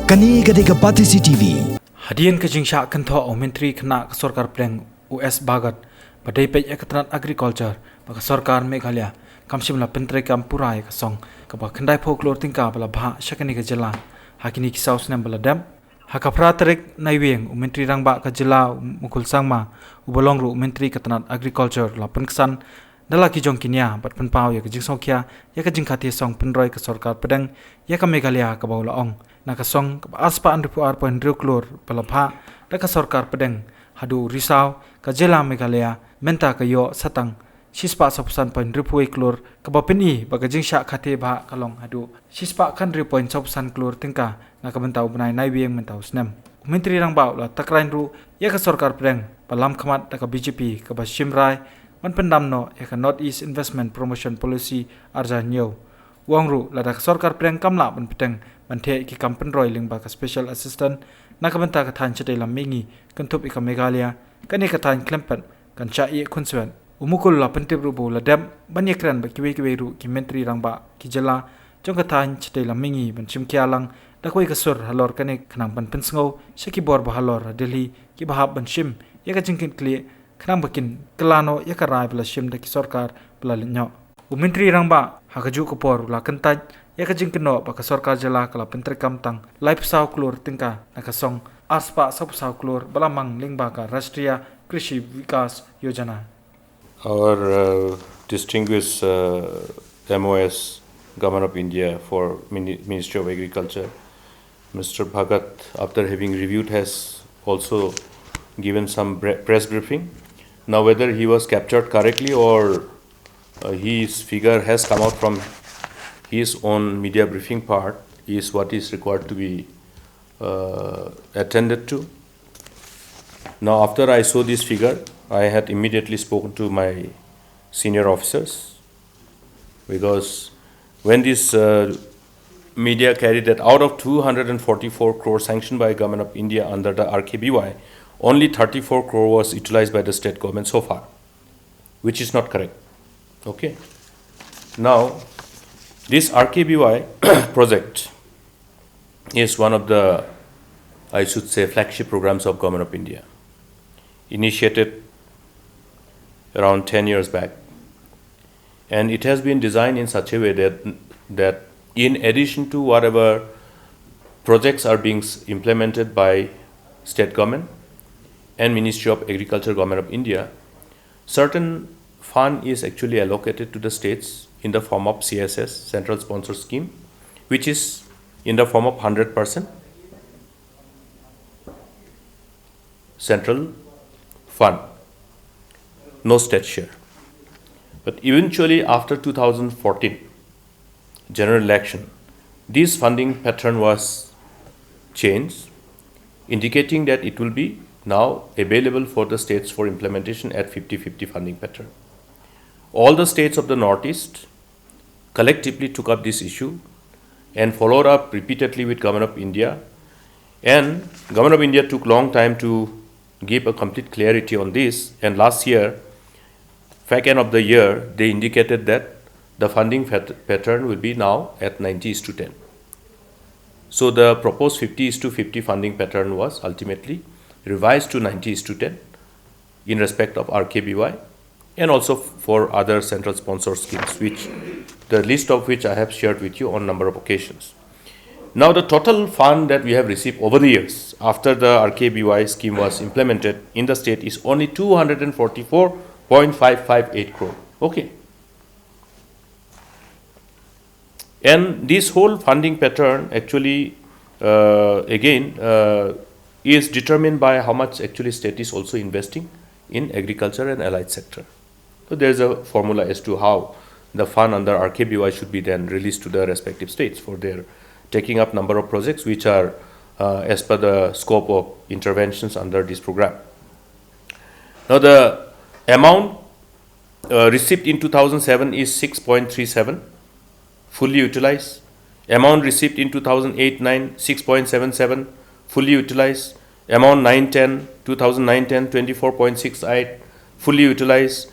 Kani Gadega Bati CTV. Hadian ke Jingshah Kynthoh Menteri kena Sorkar Pleng US Bhagat badai pe ekatran agriculture baka Sorkar Meghalaya kamshimla pentre kam purai ka song ka ba khandai folklore tingka bala bha shakani ka jela hakini ki saus nam bala dam hakapra tarik naiweng Menteri rangba ka jela mukul sangma ubolongru Menteri katnat agriculture la penksan dala ki jong kinya bat penpau ya ka jingsongkhia ya ka jingkhati song penroi ka Sorkar pedang ya ka Meghalaya ka baula ong nakasong aspa andupu arpo ndruklur palapha daka Sorkar pedeng hadu risau ka jela Meghalaya menta ka yo satang sispa sopsan point rupui klur ka bapeni baga Jingshah khate bha kalong hadu sispa kan point sopsan klur tingka nakabentau benai naiweng mentau snem Menteri rangba la takrain ru ya ka Sorkar pedeng palam khamat daka BJP ka ba shimrai man pendamno ya ka North East Investment Promotion Policy arjanyo wangru la daka Sorkar pedeng kamla ban pedeng Manthe ki kampen roy ling baka special assistant nakabenta ka than chete lamingi Kynthoh ika Meghalaya kani ka than klempan kan cha ye khunsuan umukul la pentib ru bo la dam banye kran ba kiwe ru ki Menteri rangba ki jela jong ka than chete lamingi ban chimkya lang da koi ka sur halor kani khnang ban pensngo shaki bor ba halor Delhi ki bahab ban shim ya ka jingkin kle khnang bakin klano ya ka rai bla shim da ki Sorkar bla linyo Menteri rangba hakaju ko por la kantaj ya ka jingkno baka Sorkar jela kala pentre kamtang life saw klur tingka nakasong aspa sab saw klur balamang lingba ka Rashtriya Krishi Vikas Yojana. Our distinguished MOS Government of India for Ministry of Agriculture, Mr. Bhagat, after having reviewed, has also given some press briefing. Now, whether he was captured correctly or his figure has come out from his own media briefing part is what is required to be attended to. Now, after I saw this figure, I had immediately spoken to my senior officers, because when this media carried that out of 244 crore sanctioned by Government of India under the RKBY, only 34 crore was utilized by the state government so far, which is not correct. Okay. Now, this RKBY project is one of the, I should say, flagship programs of Government of India, initiated around 10 years back. And it has been designed in such a way that in addition to whatever projects are being implemented by state government and Ministry of Agriculture, Government of India, certain fund is actually allocated to the states in the form of CSS, Central Sponsor Scheme, which is in the form of 100% central fund, no state share. But eventually, after 2014 general election, this funding pattern was changed, indicating that it will be now available for the states for implementation at 50-50 funding pattern. All the states of the Northeast collectively took up this issue and followed up repeatedly with Government of India. And Government of India took long time to give a complete clarity on this. And last year, back end of the year, they indicated that the funding pattern will be now at 90:10. So the proposed 50:50 funding pattern was ultimately revised to 90:10 in respect of RKBY and also for other central sponsor schemes, which the list of which I have shared with you on number of occasions. Now, the total fund that we have received over the years after the RKBY scheme was implemented in the state is only 244.558 crore. Okay. And this whole funding pattern actually, is determined by how much actually state is also investing in agriculture and allied sector. So there is a formula as to how the fund under RKBY should be then released to the respective states for their taking up number of projects which are as per the scope of interventions under this program. Now, the amount received in 2007 is 6.37, fully utilized. Amount received in 2008-9, 6.77, fully utilized. Amount 2009-10, 24.68, fully utilized.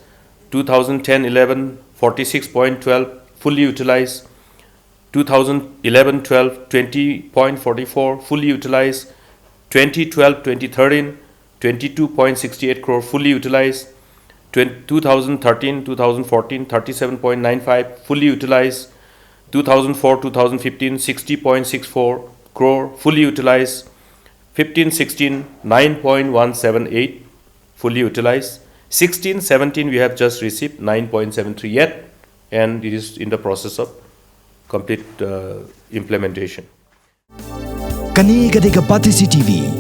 2010-11, 46.12, fully utilized. 2011-12, 20.44 fully utilized. 2012-2013, 22.68 crore fully utilized. 2013-2014, 37.95 fully utilized. 2004-2015, 60.64 crore fully utilized. 15-16, 9.178 fully utilized. 16-17 we have just received 9.73 yet, and it is in the process of complete implementation. Kani Gadega Batisi TV.